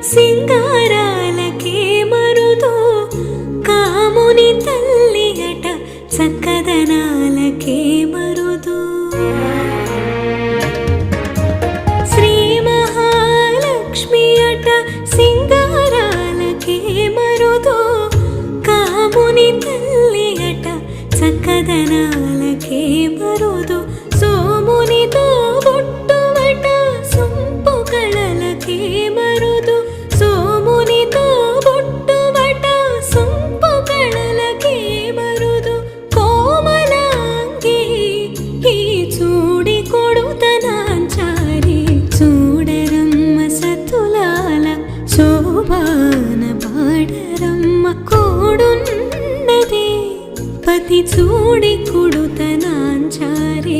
సింగారాలకే మరుదు కాముని తల్లి అట చక్కదనాలకే మరుదు శ్రీ మహాలక్ష్మి అట సింగారాలకే మరుదు కాముని తల్లి అట చక్కదనాలకే మరుదు సోమునితో బొట్టువట సొంపు కళలకే మరుదు సోమునితో బొట్టువట సొంపు కళలకే మరుదు కోమలాంగి ఈ చూడి కొడుతనాంచారి చూడరమ్మ సతులాల శోభాన పాడరమ్మ కోడున్నదే పతి చూడి కొడుతనాంచారి